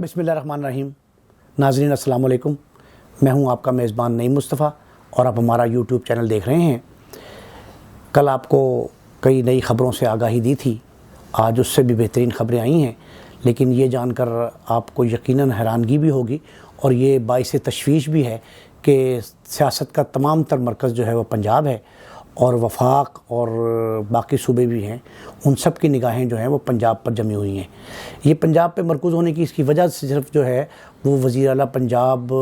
بسم اللہ الرحمن الرحیم۔ ناظرین السلام علیکم، میں ہوں آپ کا میزبان نعیم مصطفیٰ اور آپ ہمارا یوٹیوب چینل دیکھ رہے ہیں۔ کل آپ کو کئی نئی خبروں سے آگاہی دی تھی، آج اس سے بھی بہترین خبریں آئی ہیں، لیکن یہ جان کر آپ کو یقیناً حیرانگی بھی ہوگی اور یہ باعث تشویش بھی ہے کہ سیاست کا تمام تر مرکز جو ہے وہ پنجاب ہے اور وفاق اور باقی صوبے بھی ہیں، ان سب کی نگاہیں جو ہیں وہ پنجاب پر جمی ہوئی ہیں۔ یہ پنجاب پہ مرکوز ہونے کی اس کی وجہ سے صرف جو ہے وہ وزیر اعلیٰ پنجاب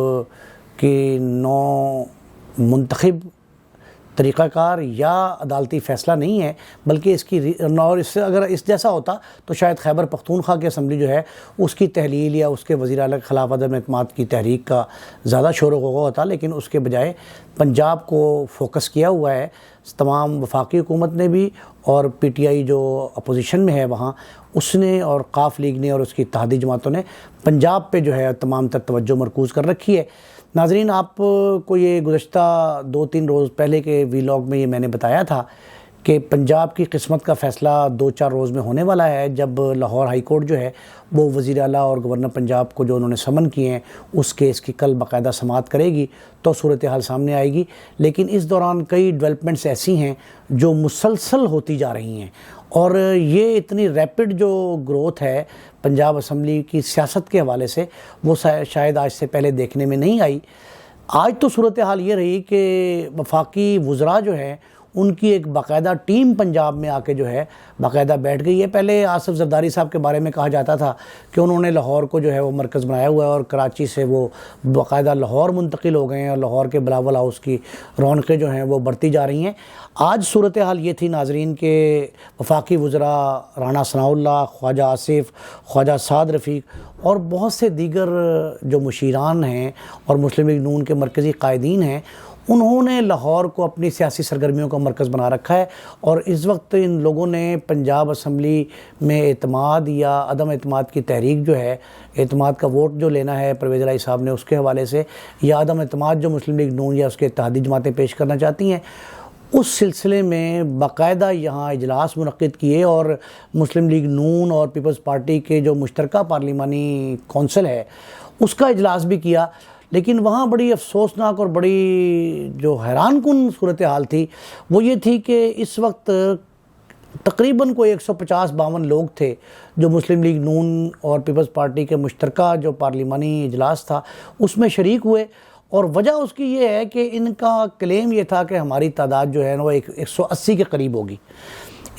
کے نو منتخب طریقہ کار یا عدالتی فیصلہ نہیں ہے، بلکہ اس کی اور اس سے اگر اس جیسا ہوتا تو شاید خیبر پختونخوا کی اسمبلی جو ہے اس کی تحلیل یا اس کے وزیر اعلیٰ کے خلاف عدم اعتماد کی تحریک کا زیادہ شور و غوغا ہوتا، لیکن اس کے بجائے پنجاب کو فوکس کیا ہوا ہے تمام وفاقی حکومت نے بھی، اور پی ٹی آئی جو اپوزیشن میں ہے وہاں اس نے، اور قاف لیگ نے اور اس کی اتحادی جماعتوں نے پنجاب پہ جو ہے تمام تر توجہ مرکوز کر رکھی ہے۔ ناظرین، آپ کو یہ گزشتہ 2-3 روز پہلے کے ویلاگ میں یہ میں نے بتایا تھا کہ پنجاب کی قسمت کا فیصلہ 2-4 روز میں ہونے والا ہے، جب لاہور ہائی کورٹ جو ہے وہ وزیر اعلیٰ اور گورنر پنجاب کو جو انہوں نے سمن کیے ہیں اس کیس کی کل باقاعدہ سماعت کرے گی تو صورتحال سامنے آئے گی۔ لیکن اس دوران کئی ڈیولپمنٹس ایسی ہیں جو مسلسل ہوتی جا رہی ہیں، اور یہ اتنی ریپڈ جو گروتھ ہے پنجاب اسمبلی کی سیاست کے حوالے سے وہ شاید آج سے پہلے دیکھنے میں نہیں آئی۔ آج تو صورتحال یہ رہی کہ وفاقی وزراء جو ہیں ان کی ایک باقاعدہ ٹیم پنجاب میں آ کے جو ہے باقاعدہ بیٹھ گئی ہے۔ پہلے آصف زرداری صاحب کے بارے میں کہا جاتا تھا کہ انہوں نے لاہور کو جو ہے وہ مرکز بنایا ہوا ہے اور کراچی سے وہ باقاعدہ لاہور منتقل ہو گئے ہیں، اور لاہور کے بلاول ہاؤس کی رونقیں جو ہیں وہ بڑھتی جا رہی ہیں۔ آج صورتحال یہ تھی ناظرین کہ وفاقی وزراء رانا ثناء اللہ، خواجہ آصف، خواجہ سعد رفیق اور بہت سے دیگر جو مشیران ہیں اور مسلم لیگ نون کے مرکزی قائدین ہیں، انہوں نے لاہور کو اپنی سیاسی سرگرمیوں کا مرکز بنا رکھا ہے، اور اس وقت ان لوگوں نے پنجاب اسمبلی میں اعتماد یا عدم اعتماد کی تحریک جو ہے، اعتماد کا ووٹ جو لینا ہے پرویز الہی صاحب نے اس کے حوالے سے، یا عدم اعتماد جو مسلم لیگ نون یا اس کے اتحادی جماعتیں پیش کرنا چاہتی ہیں، اس سلسلے میں باقاعدہ یہاں اجلاس منعقد کیے، اور مسلم لیگ نون اور پیپلز پارٹی کے جو مشترکہ پارلیمانی کونسل ہے اس کا اجلاس بھی کیا۔ لیکن وہاں بڑی افسوسناک اور بڑی جو حیران کن صورتحال تھی وہ یہ تھی کہ اس وقت تقریباً کوئی 150-52 لوگ تھے جو مسلم لیگ نون اور پیپلز پارٹی کے مشترکہ جو پارلیمانی اجلاس تھا اس میں شریک ہوئے، اور وجہ اس کی یہ ہے کہ ان کا کلیم یہ تھا کہ ہماری تعداد جو ہے وہ 180 کے قریب ہوگی۔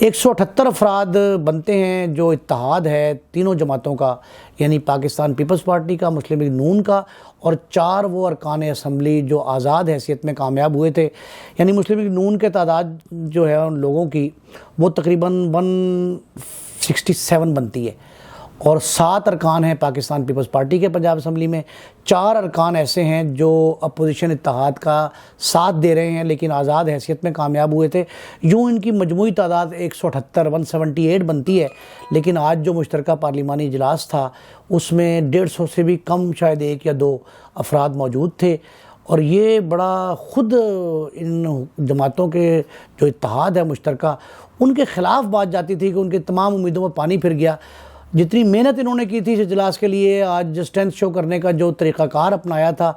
178 افراد بنتے ہیں جو اتحاد ہے تینوں جماعتوں کا، یعنی پاکستان پیپلز پارٹی کا، مسلم لیگ نون کا، اور 4 وہ ارکان اسمبلی جو آزاد حیثیت میں کامیاب ہوئے تھے، یعنی مسلم لیگ نون کے تعداد جو ہے ان لوگوں کی وہ تقریباً 167 بنتی ہے، اور 7 ارکان ہیں پاکستان پیپلز پارٹی کے پنجاب اسمبلی میں، 4 ارکان ایسے ہیں جو اپوزیشن اتحاد کا ساتھ دے رہے ہیں لیکن آزاد حیثیت میں کامیاب ہوئے تھے۔ یوں ان کی مجموعی تعداد 178 بنتی ہے، لیکن آج جو مشترکہ پارلیمانی اجلاس تھا اس میں 150 سے بھی کم، شاید 1 یا 2 افراد موجود تھے، اور یہ بڑا خود ان جماعتوں کے جو اتحاد ہے مشترکہ ان کے خلاف بات جاتی تھی کہ ان کے تمام امیدوں میں پانی پھر گیا۔ جتنی محنت انہوں نے کی تھی اس اجلاس کے لیے، آج اسٹرینتھ شو کرنے کا جو طریقہ کار اپنایا تھا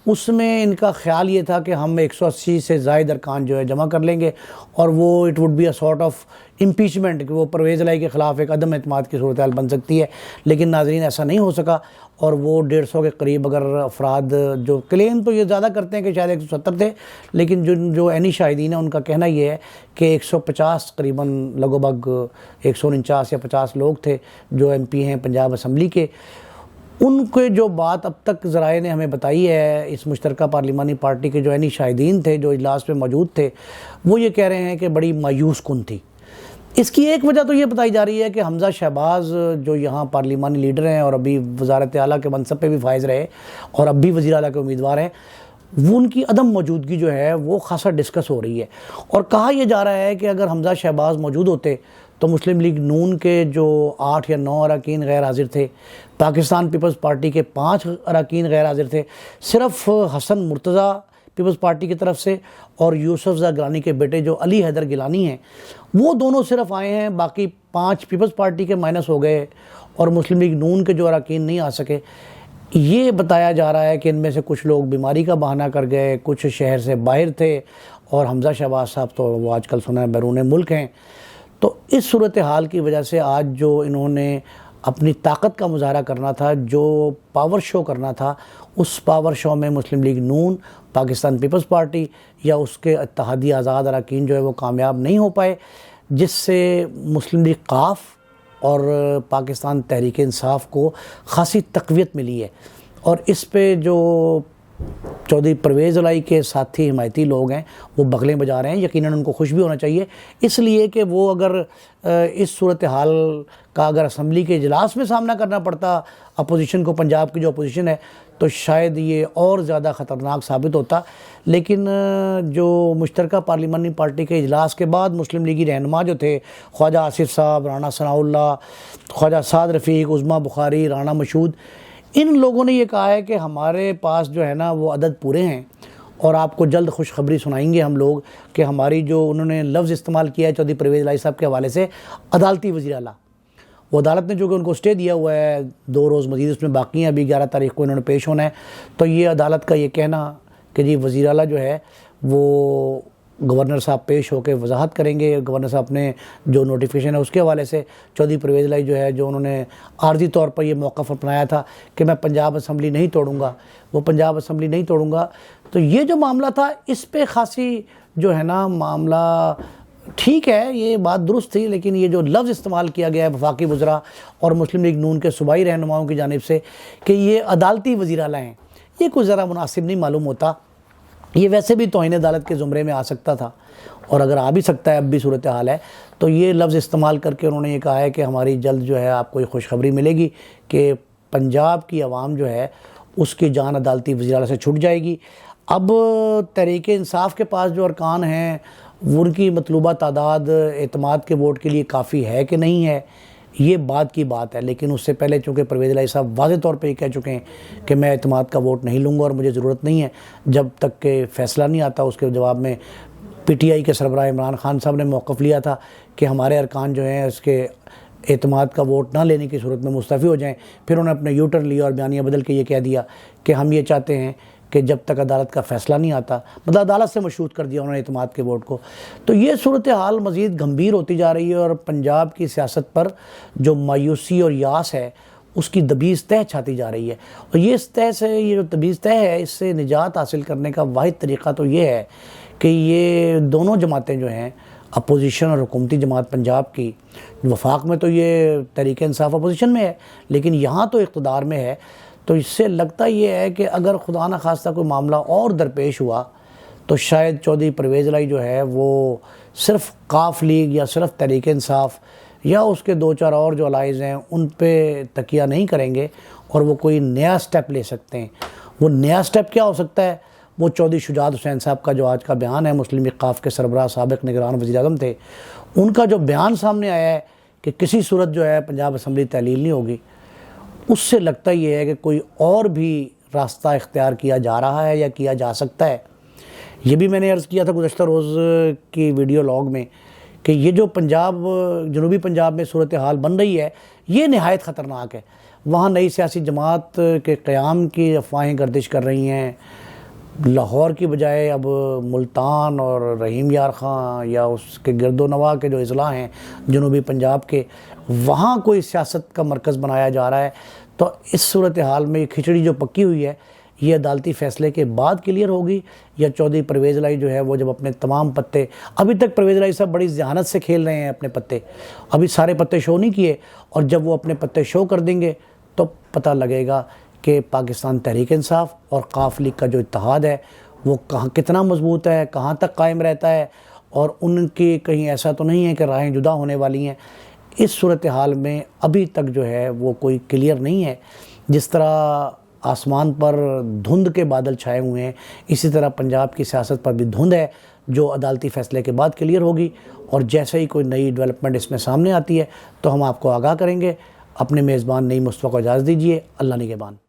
اس میں ان کا خیال یہ تھا کہ ہم 180 سے زائد ارکان جو ہے جمع کر لیں گے، اور وہ it would be a sort of impeachment کہ وہ پرویز الہی کے خلاف ایک عدم اعتماد کی صورتحال بن سکتی ہے۔ لیکن ناظرین ایسا نہیں ہو سکا، اور وہ 150 کے قریب اگر افراد جو کلیم تو یہ زیادہ کرتے ہیں کہ شاید 170 تھے، لیکن جو عینی شاہدین ہیں ان کا کہنا یہ ہے کہ 150 قریباً لگ بھگ 149 یا 50 لوگ تھے جو ایم پی ہیں پنجاب اسمبلی کے۔ ان کے جو بات اب تک ذرائع نے ہمیں بتائی ہے، اس مشترکہ پارلیمانی پارٹی کے جو عینی شاہدین تھے جو اجلاس میں موجود تھے، وہ یہ کہہ رہے ہیں کہ بڑی مایوس کن تھی۔ اس کی ایک وجہ تو یہ بتائی جا رہی ہے کہ حمزہ شہباز جو یہاں پارلیمانی لیڈر ہیں اور ابھی وزارت اعلیٰ کے منصب پہ بھی فائز رہے اور اب بھی وزیر اعلیٰ کے امیدوار ہیں، وہ ان کی عدم موجودگی جو ہے وہ خاصا ڈسکس ہو رہی ہے، اور کہا یہ جا رہا ہے کہ اگر حمزہ شہباز موجود ہوتے تو مسلم لیگ نون کے جو 8 یا 9 اراکین غیر حاضر تھے، پاکستان پیپلز پارٹی کے 5 اراکین غیر حاضر تھے، صرف حسن مرتضیٰ پیپلز پارٹی کی طرف سے اور یوسف زئی گیلانی کے بیٹے جو علی حیدر گیلانی ہیں وہ دونوں صرف آئے ہیں، باقی 5 پیپلز پارٹی کے مائنس ہو گئے اور مسلم لیگ نون کے جو اراکین نہیں آ سکے، یہ بتایا جا رہا ہے کہ ان میں سے کچھ لوگ بیماری کا بہانہ کر گئے، کچھ شہر سے باہر تھے، اور حمزہ شہباز صاحب تو وہ آج کل سنا ہے بیرون ملک ہیں۔ تو اس صورتحال کی وجہ سے آج جو انہوں نے اپنی طاقت کا مظاہرہ کرنا تھا، جو پاور شو کرنا تھا، اس پاور شو میں مسلم لیگ نون، پاکستان پیپلز پارٹی یا اس کے اتحادی آزاد اراکین جو ہے وہ کامیاب نہیں ہو پائے، جس سے مسلم لیگ قاف اور پاکستان تحریک انصاف کو خاصی تقویت ملی ہے۔ اور اس پہ جو چودھری پرویز الہی کے ساتھی حمایتی لوگ ہیں وہ بغلیں بجا رہے ہیں۔ یقیناً ان کو خوش بھی ہونا چاہیے، اس لیے کہ وہ اگر اس صورتحال کا اگر اسمبلی کے اجلاس میں سامنا کرنا پڑتا اپوزیشن کو، پنجاب کی جو اپوزیشن ہے، تو شاید یہ اور زیادہ خطرناک ثابت ہوتا۔ لیکن جو مشترکہ پارلیمانی پارٹی کے اجلاس کے بعد مسلم لیگی رہنما جو تھے، خواجہ آصف صاحب، رانا ثناء اللہ، خواجہ سعد رفیق، عظمیٰ بخاری، رانا مشہود، ان لوگوں نے یہ کہا ہے کہ ہمارے پاس جو ہے نا وہ عدد پورے ہیں، اور آپ کو جلد خوشخبری سنائیں گے ہم لوگ کہ ہماری جو انہوں نے لفظ استعمال کیا ہے چودھری پرویز الہی صاحب کے حوالے سے، عدالتی وزیر اعلیٰ، وہ عدالت نے جو کہ ان کو اسٹے دیا ہوا ہے 2 روز مزید اس میں باقی ہیں، ابھی 11 تاریخ کو انہوں نے پیش ہونا ہے۔ تو یہ عدالت کا یہ کہنا کہ جی وزیر اعلیٰ جو ہے وہ گورنر صاحب پیش ہو کے وضاحت کریں گے، گورنر صاحب نے جو نوٹیفیکیشن ہے اس کے حوالے سے چودھری پرویز الہی جو ہے، جو انہوں نے عارضی طور پر یہ موقف اپنایا تھا کہ میں پنجاب اسمبلی نہیں توڑوں گا، وہ پنجاب اسمبلی نہیں توڑوں گا، تو یہ جو معاملہ تھا اس پہ خاصی جو ہے نا معاملہ ٹھیک ہے، یہ بات درست تھی، لیکن یہ جو لفظ استعمال کیا گیا ہے وفاقی وزراء اور مسلم لیگ نون کے صوبائی رہنماؤں کی جانب سے کہ یہ عدالتی وزیر اعلیٰ ہیں، یہ کوئی ذرا مناسب نہیں معلوم ہوتا۔ یہ ویسے بھی توہین عدالت کے زمرے میں آ سکتا تھا، اور اگر آ بھی سکتا ہے، اب بھی صورتحال ہے، تو یہ لفظ استعمال کر کے انہوں نے یہ کہا ہے کہ ہماری جلد جو ہے آپ کو یہ خوشخبری ملے گی کہ پنجاب کی عوام جو ہے اس کی جان عدالتی وزیر اعلیٰ سے چھٹ جائے گی۔ اب تحریک انصاف کے پاس جو ارکان ہیں ان کی مطلوبہ تعداد اعتماد کے ووٹ کے لیے کافی ہے کہ نہیں ہے، یہ بات کی بات ہے، لیکن اس سے پہلے چونکہ پرویز الہی صاحب واضح طور پہ یہ کہہ چکے ہیں کہ میں اعتماد کا ووٹ نہیں لوں گا اور مجھے ضرورت نہیں ہے جب تک کہ فیصلہ نہیں آتا۔ اس کے جواب میں پی ٹی آئی کے سربراہ عمران خان صاحب نے موقف لیا تھا کہ ہمارے ارکان جو ہیں اس کے اعتماد کا ووٹ نہ لینے کی صورت میں مستعفی ہو جائیں۔ پھر انہوں نے اپنے یو ٹرن لیا اور بیانیہ بدل کے یہ کہہ دیا کہ ہم یہ چاہتے ہیں کہ جب تک عدالت کا فیصلہ نہیں آتا، مطلب عدالت سے مشروط کر دیا انہوں نے اعتماد کے ووٹ کو۔ تو یہ صورتحال مزید گمبھیر ہوتی جا رہی ہے، اور پنجاب کی سیاست پر جو مایوسی اور یاس ہے اس کی دبیز تہ چھاتی جا رہی ہے، اور یہ اس تہ سے، یہ جو دبیز تہ ہے، اس سے نجات حاصل کرنے کا واحد طریقہ تو یہ ہے کہ یہ دونوں جماعتیں جو ہیں، اپوزیشن اور حکومتی جماعت پنجاب کی، وفاق میں تو یہ تحریک انصاف اپوزیشن میں ہے لیکن یہاں تو اقتدار میں ہے، تو اس سے لگتا یہ ہے کہ اگر خدا نہ خواستہ کوئی معاملہ اور درپیش ہوا تو شاید چودھری پرویز الہی جو ہے وہ صرف قاف لیگ یا صرف تحریک انصاف یا اس کے 2-4 اور جو الائز ہیں ان پہ تکیہ نہیں کریں گے، اور وہ کوئی نیا سٹیپ لے سکتے ہیں۔ وہ نیا سٹیپ کیا ہو سکتا ہے؟ وہ چودھری شجاعت حسین صاحب کا جو آج کا بیان ہے، مسلم لیگ قاف کے سربراہ سابق نگران وزیر اعظم تھے، ان کا جو بیان سامنے آیا ہے کہ کسی صورت جو ہے پنجاب اسمبلی تحلیل نہیں ہوگی، اس سے لگتا یہ ہے کہ کوئی اور بھی راستہ اختیار کیا جا رہا ہے یا کیا جا سکتا ہے۔ یہ بھی میں نے عرض کیا تھا گزشتہ روز کی ویڈیو لاگ میں کہ یہ جو پنجاب، جنوبی پنجاب میں صورتحال بن رہی ہے، یہ نہایت خطرناک ہے۔ وہاں نئی سیاسی جماعت کے قیام کی افواہیں گردش کر رہی ہیں، لاہور کی بجائے اب ملتان اور رحیم یار خان یا اس کے گرد و نواح کے جو اضلاع ہیں جنوبی پنجاب کے، وہاں کوئی سیاست کا مرکز بنایا جا رہا ہے۔ تو اس صورتحال میں یہ کھچڑی جو پکی ہوئی ہے، یہ عدالتی فیصلے کے بعد کلیئر ہوگی، یا چودھری پرویز الہی جو ہے وہ جب اپنے تمام پتے، ابھی تک پرویز الہی صاحب بڑی ذہانت سے کھیل رہے ہیں اپنے پتے، ابھی سارے پتے شو نہیں کیے، اور جب وہ اپنے پتے شو کر دیں گے تو پتہ لگے گا کہ پاکستان تحریک انصاف اور قاف لیگ کا جو اتحاد ہے وہ کتنا مضبوط ہے، کہاں تک قائم رہتا ہے، اور ان کی کہیں ایسا تو نہیں ہے کہ راہیں جدا ہونے والی ہیں۔ اس صورتحال میں ابھی تک جو ہے وہ کوئی کلیئر نہیں ہے۔ جس طرح آسمان پر دھند کے بادل چھائے ہوئے ہیں، اسی طرح پنجاب کی سیاست پر بھی دھند ہے، جو عدالتی فیصلے کے بعد کلیئر ہوگی، اور جیسے ہی کوئی نئی ڈیولپمنٹ اس میں سامنے آتی ہے تو ہم آپ کو آگاہ کریں گے۔ اپنے میزبان نئی مصطفیٰ کو اجازت دیجیے۔ اللہ نگہبان۔